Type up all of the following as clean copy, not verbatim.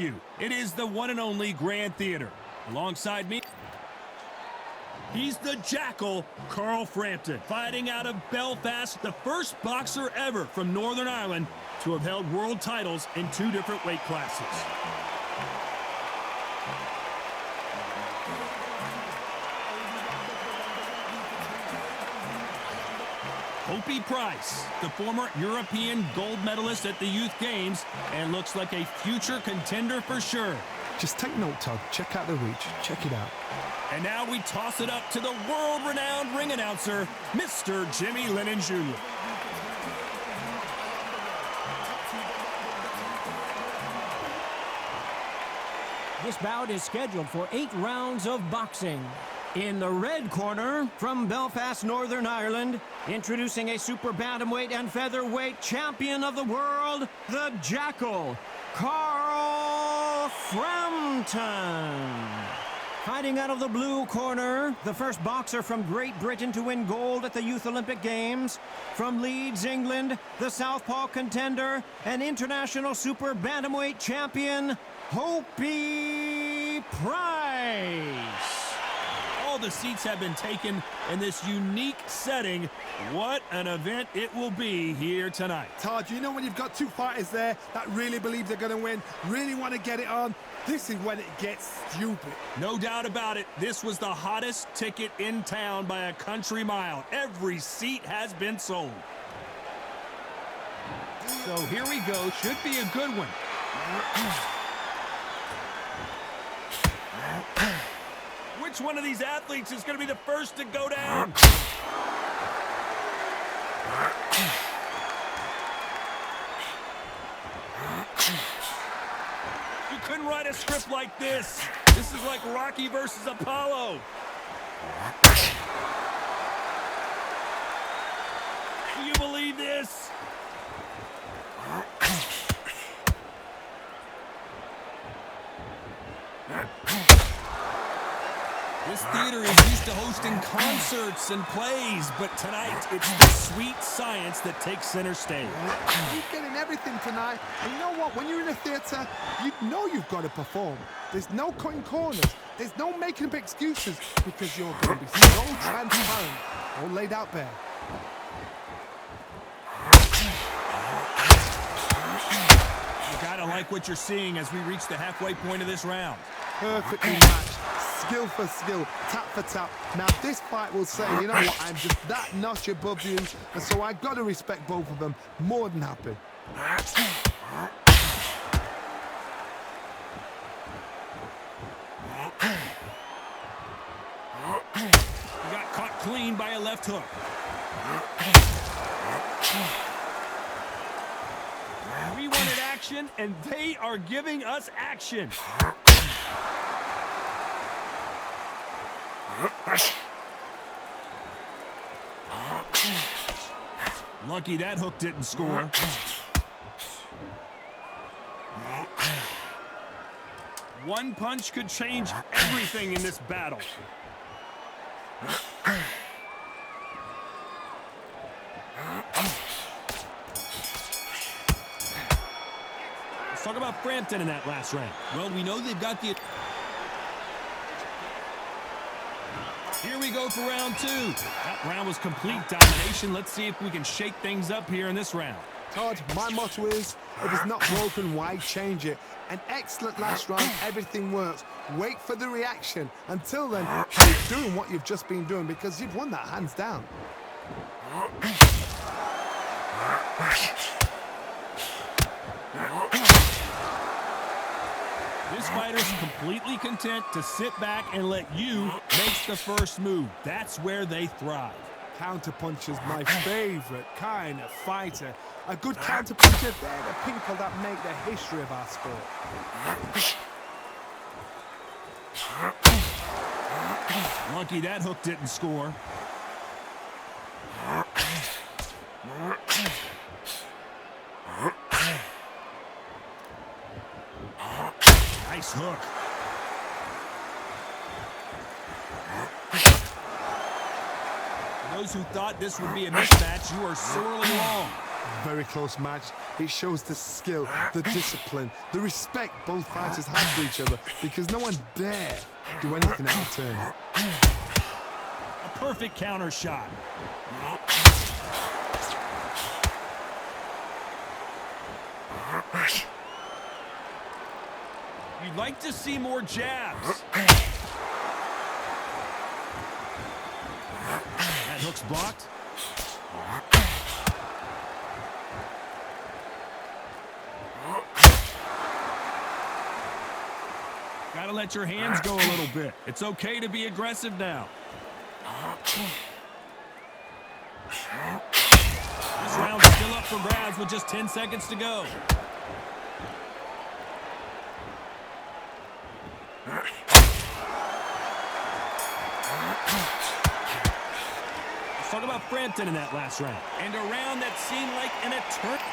It is the one and only Grand Theater. Alongside me, he's the Jackal, Carl Frampton, fighting out of Belfast, the first boxer ever from Northern Ireland to have held world titles in 2 different weight classes. Opie Price, the former European gold medalist at the Youth Games, and looks like a future contender for sure. Just take note, Todd. Check out the reach. Check it out. And now we toss it up to the world-renowned ring announcer, Mr. Jimmy Lennon Jr. This bout is scheduled for 8 rounds of boxing. In the red corner, from Belfast, Northern Ireland, introducing a super bantamweight and featherweight champion of the world, the Jackal, Carl Frampton. Fighting out of the blue corner, the first boxer from Great Britain to win gold at the Youth Olympic Games. From Leeds, England, the southpaw contender and international super bantamweight champion, Opie Price. All the seats have been taken in this unique setting. What an event it will be here tonight. Todd, you know when you've got 2 fighters there that really believe they're going to win, really want to get it on, this is when it gets stupid. No doubt about it, this was the hottest ticket in town by a country mile. Every seat has been sold. So here we go, should be a good one. Which one of these athletes is going to be the first to go down? You couldn't write a script like this. This is like Rocky versus Apollo. Do you believe this? This theater is used to hosting concerts and plays, but tonight it's the sweet science that takes center stage. You're getting everything tonight, and you know what? When you're in a theatre, you know you've got to perform. There's no cutting corners. There's no making up excuses, because you're going to be so transparent, all laid out bare. You gotta like what you're seeing as we reach the halfway point of this round. Perfectly matched. Skill for skill, tap for tap. Now this fight will say, you know what, I'm just that notch above you, and so I got to respect both of them. More than happy. He got caught clean by a left hook. We wanted action, and they are giving us action. Lucky that hook didn't score. One punch could change everything in this battle. Let's talk about Frampton in that last round. Well, we know they've got the... Here we go for round 2. That round was complete domination. Let's see if we can shake things up here in this round. Todd, my motto is, if it's not broken, why change it? An excellent last round, everything works. Wait for the reaction. Until then, keep doing what you've just been doing, because you've won that hands down. This fighter's completely content to sit back and let you make the first move. That's where they thrive. Counterpuncher's my favorite kind of fighter. A good counterpuncher, they're the people that make the history of our sport. Lucky that hook didn't score. Nice hook. For those who thought this would be a mismatch, you are sorely wrong. Very close match. It shows the skill, the discipline, the respect both fighters have for each other because no one dare do anything out of turn. A perfect counter shot. You'd like to see more jabs. That hook's blocked. Gotta let your hands go a little bit. It's okay to be aggressive now. This round's still up for grabs with just 10 seconds to go. Let's talk about Frampton in that last round. And a round that seemed like an eternity.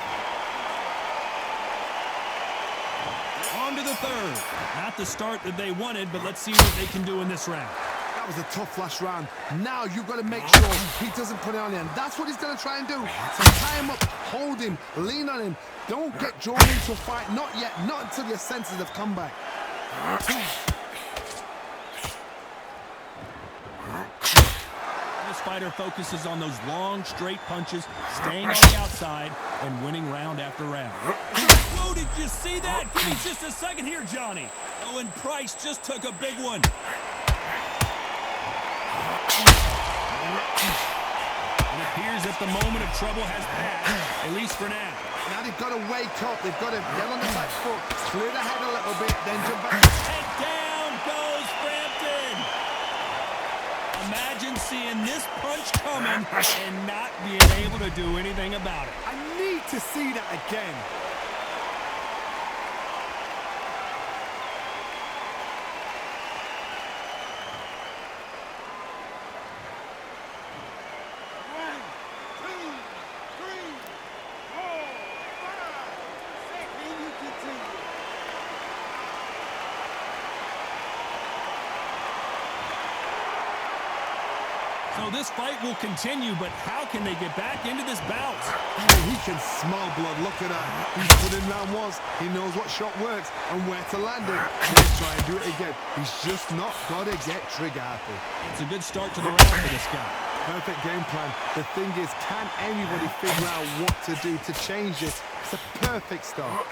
On to the third. Not the start that they wanted, but let's see what they can do in this round. That was a tough last round. Now you've got to make sure he doesn't put it on you, and that's what he's going to try and do. So tie him up, hold him, lean on him. Don't get drawn into a fight. Not yet. Not until your senses have come back. This fighter focuses on those long, straight punches, staying on the outside, and winning round after round. Whoa, did you see that? Give me just a second here, Johnny. Oh, and Price just took a big one. It appears that the moment of trouble has passed, at least for now. Now they've got to wake up. They've got to get on the back foot, clear the head a little bit, then jump back. And down goes Frampton. Imagine seeing this punch coming and not being able to do anything about it. I need to see that again. So this fight will continue, but how can they get back into this bout? Oh, he can smell blood. Look at that. He's put in round once. He knows what shot works and where to land it. Let's try and do it again. He's just not got to get trigger happy. It's a good start to the round for this guy. Perfect game plan. The thing is, can anybody figure out what to do to change this? It's a perfect start.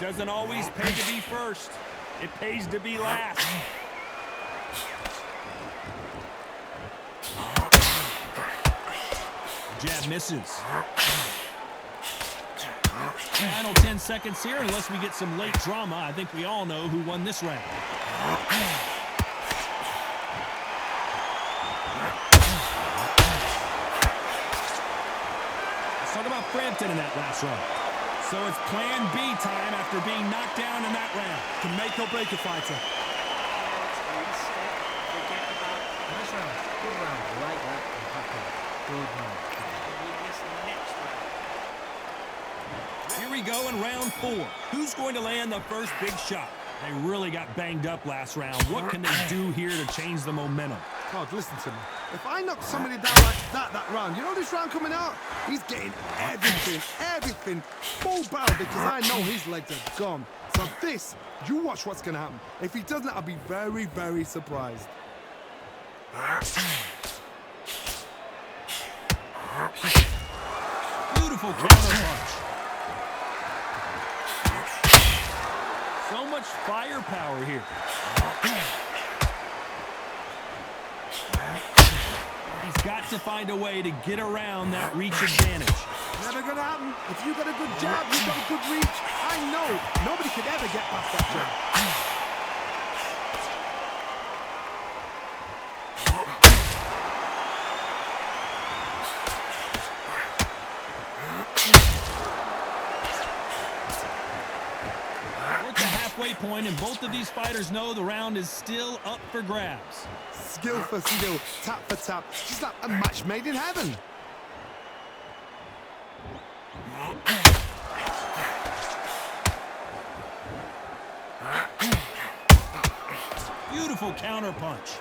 Doesn't always pay to be first. It pays to be last. Jab misses. Final 10 seconds here, unless we get some late drama. I think we all know who won this round. Let's talk about Frampton in that last round. So it's plan B time after being knocked down in that round. To make or break a fighter. Nice round. Good round. I like that. Good round. Here we go in round 4. Who's going to land the first big shot? They really got banged up last round. What can they do here to change the momentum? God, listen to me. If I knock somebody down like that round, you know this round coming out? He's getting everything full barrel because I know his legs are gone. So this, you watch what's going to happen. If he doesn't, I'll be very, very surprised. Beautiful counter punch. So much firepower here. He's got to find a way to get around that reach advantage. Never gonna happen. If you got a good jab, you got a good reach. I know nobody could ever get past that jab. We're at the halfway point, and both of these fighters know the round is still up for grabs. Skill for skill, tap for tap, just like a match made in heaven. Beautiful powerful counterpunch.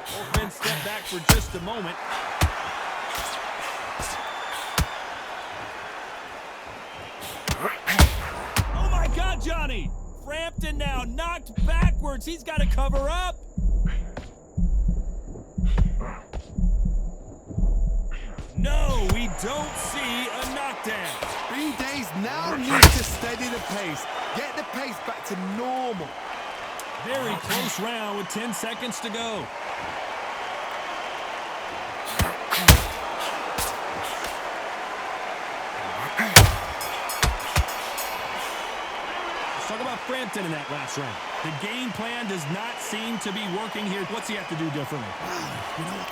Both men step back for just a moment. Oh my God, Johnny! Frampton now knocked backwards. He's got to cover up. No, we don't see a knockdown. Green Days now need to steady the pace. Get the pace back to normal. Very close round with 10 seconds to go. Let's talk about Frampton in that last round. The game plan does not seem to be working here. What's he have to do differently? You know what?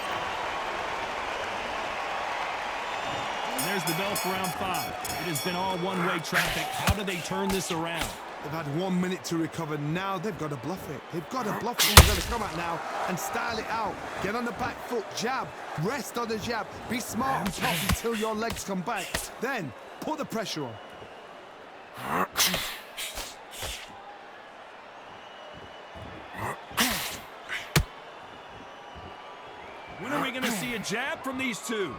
And there's the bell for round 5. It has been all one-way traffic. How do they turn this around? They've had 1 minute to recover. Now they've got to bluff it. They've got to bluff it. They've got to come out now and style it out. Get on the back foot, jab, rest on the jab. Be smart and top until your legs come back. Then put the pressure on. When are we going to see a jab from these two?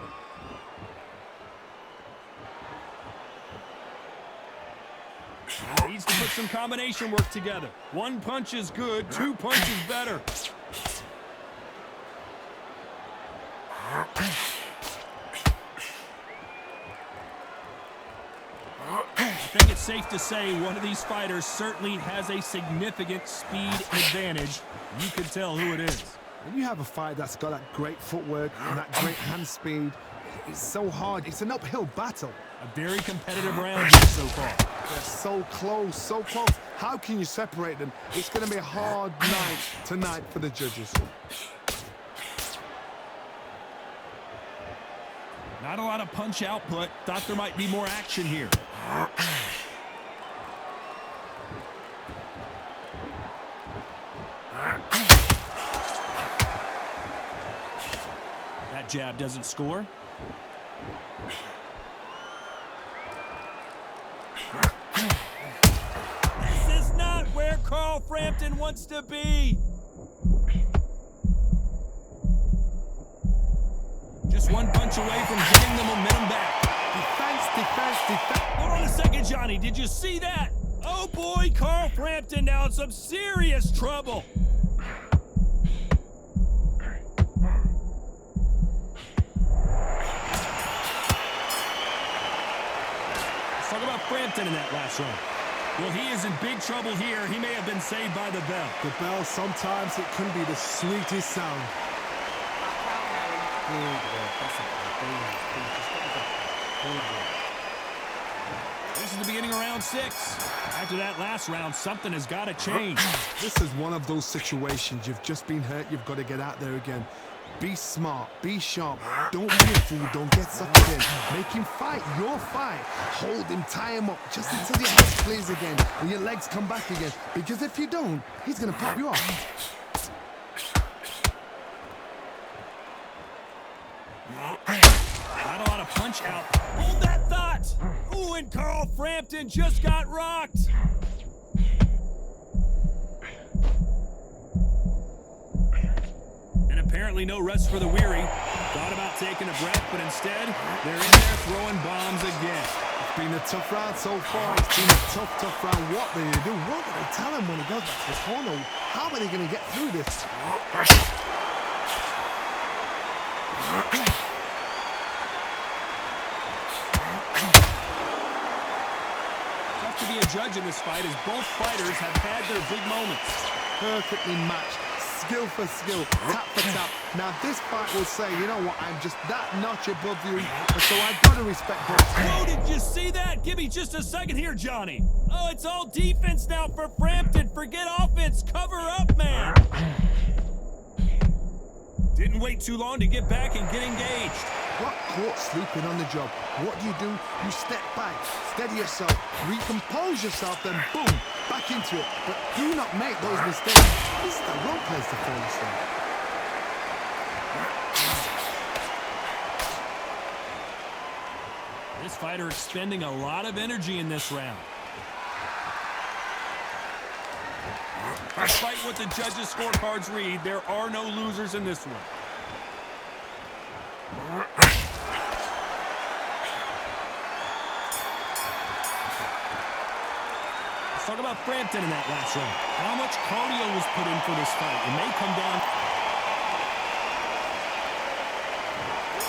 Needs to put some combination work together. One punch is good, 2 punches better. I think it's safe to say one of these fighters certainly has a significant speed advantage. You can tell who it is. When you have a fight that's got that great footwork and that great hand speed, it's so hard. It's an uphill battle. A very competitive round here so far. They're so close, so close. How can you separate them? It's going to be a hard night tonight for the judges. Not a lot of punch output. Thought there might be more action here. That jab doesn't score. This is not where Carl Frampton wants to be. Just one punch away from getting the momentum back. Defense, defense, defense. Hold on a second, Johnny. Did you see that? Oh boy, Carl Frampton now in some serious trouble. Let's talk about Frampton in that last round. Well, he is in big trouble here. He may have been saved by the bell. The bell, sometimes it can be the sweetest sound. This is the beginning of round 6. After that last round, something has got to change. This is one of those situations. You've just been hurt. You've got to get out there again. Be smart. Be sharp. Don't be a fool. Don't get sucked in. Make him fight your fight. Hold him. Tie him up just until your head clears again and your legs come back again. Because if you don't, he's going to pop you off. Not a lot of punch out. Hold that thought. Ooh, and Carl Frampton just got rocked. And apparently no rest for the weary. Thought about taking a breath, but instead, they're in there throwing bombs again. It's been a tough round so far. It's been a tough round. What are they do? What do they tell him when he goes back to his corner? How are they going to get through this? Tough to be a judge in this fight as both fighters have had their big moments. Perfectly matched. Skill for skill, tap for tap. Now this fight will say, you know what, I'm just that notch above you, so I've got to respect both. Oh, did you see that? Give me just a second here, Johnny. Oh, it's all defense now for Frampton. Forget offense. Cover up, man. Didn't wait too long to get back and get engaged. Got caught sleeping on the job. What do? You step back, steady yourself, recompose yourself, then boom, back into it. But do not make those mistakes. This is the wrong place to fall asleep. This fighter expending a lot of energy in this round. Despite what the judges' scorecards read, there are no losers in this one. Let's talk about Frampton in that last round. How much cardio was put in for this fight? It may come down.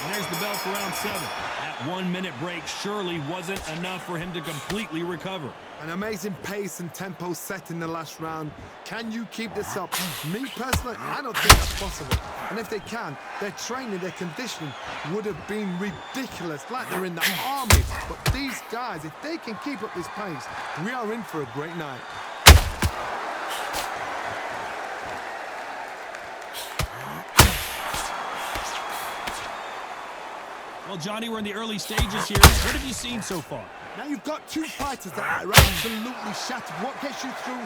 And there's the bell for round 7. That 1-minute break surely wasn't enough for him to completely recover. An amazing pace and tempo set in the last round. Can you keep this up? Me personally, I don't think that's possible. And if they can, their training, their conditioning would have been ridiculous, like they're in the army. But these guys, if they can keep up this pace, we are in for a great night. Well, Johnny, we're in the early stages here. What have you seen so far? Now you've got two fighters that are absolutely shattered. What gets you through?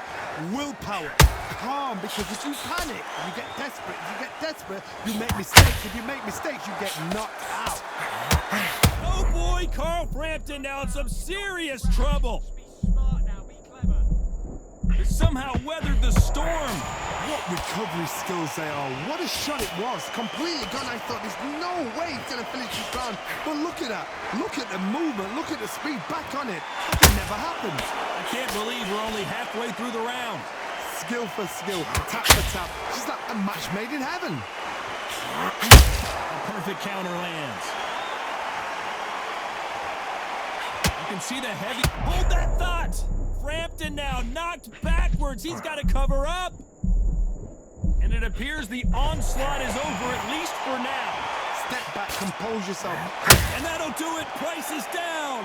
Willpower. Calm, because if you panic, you get desperate. If you get desperate, you make mistakes. If you make mistakes, you get knocked out. Oh boy, Carl Frampton now in some serious trouble. He somehow weathered the storm. What recovery skills they are. What a shot it was. Completely gone. I thought there's no way he's going to finish this round. But look at that. Look at the movement. Look at the speed. Back on it. That never happened. I can't believe we're only halfway through the round. Skill for skill. Tap for tap. Just like a match made in heaven. A perfect counter lands. You can see the heavy... Hold that thought! Frampton now knocked backwards. He's got to cover up. And it appears the onslaught is over, at least for now. Step back, compose yourself. And that'll do it. Price is down.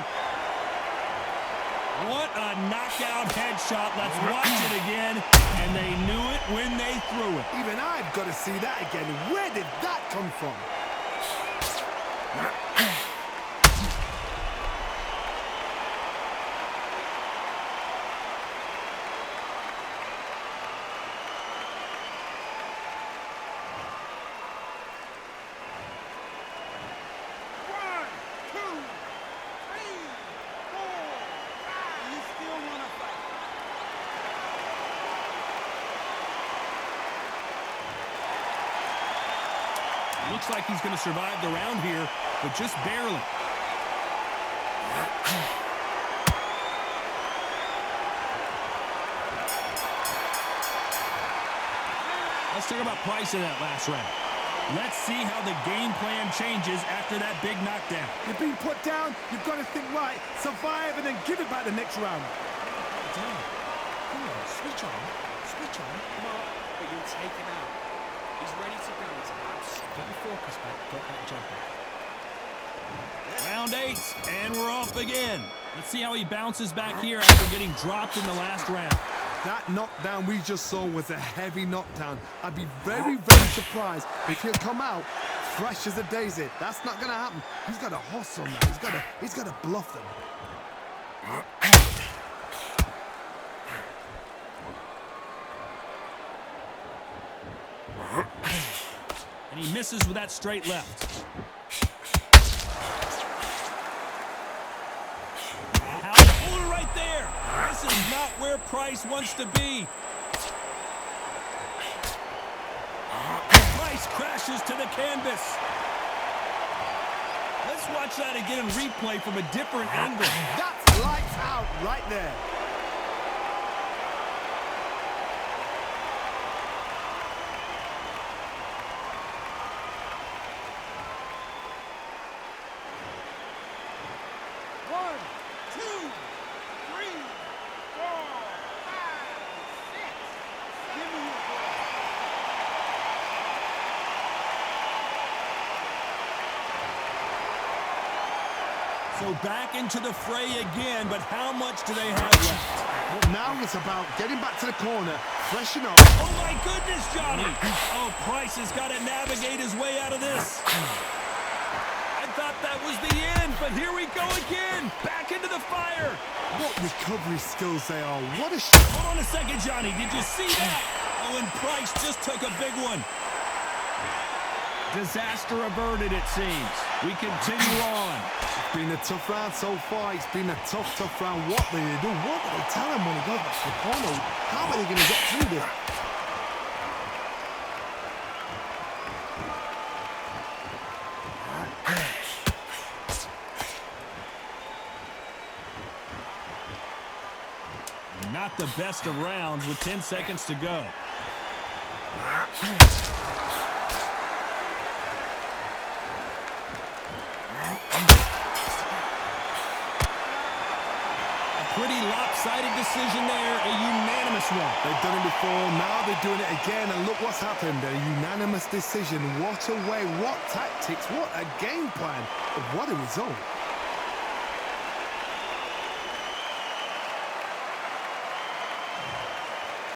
What a knockout headshot. Let's watch it again. And they knew it when they threw it. Even I've got to see that again. Where did that come from? Looks like he's going to survive the round here, but just barely. Let's talk about Price in that last round. Let's see how the game plan changes after that big knockdown. You've been put down. You've got to think right. Survive and then give it back the next round. Come on, switch on. Switch on. Come on. But you'll take him out. He's ready to go. He's get your focus back. Get that jump back. Round 8, and we're off again. Let's see how he bounces back here after getting dropped in the last round. That knockdown we just saw was a heavy knockdown. I'd be very, very surprised if he'll come out fresh as a daisy. That's not going to happen. He's got to hustle now. He's got to bluff them. And he misses with that straight left. How pull it right there. This is not where Price wants to be. Price crashes to the canvas. Let's watch that again in replay from a different angle. That's lights out right there. So back into the fray again, but how much do they have left? Well, now it's about getting back to the corner, freshen up. Oh my goodness, Johnny! Oh, Price has got to navigate his way out of this. I thought that was the end, but here we go again. Back into the fire. What recovery skills they are. What a Hold on a second, Johnny. Did you see that? Oh, and Price just took a big one. Disaster averted, it seems. We continue on. It's been a tough round so far. It's been a tough round. What do they do? What do they tell him when he goes back to the corner? How are they going to get through this? got the best of rounds with 10 seconds to go. Pretty lopsided decision there, a unanimous one. They've done it before, now they're doing it again, and look what's happened. A unanimous decision. What a way, what tactics, what a game plan. What a result.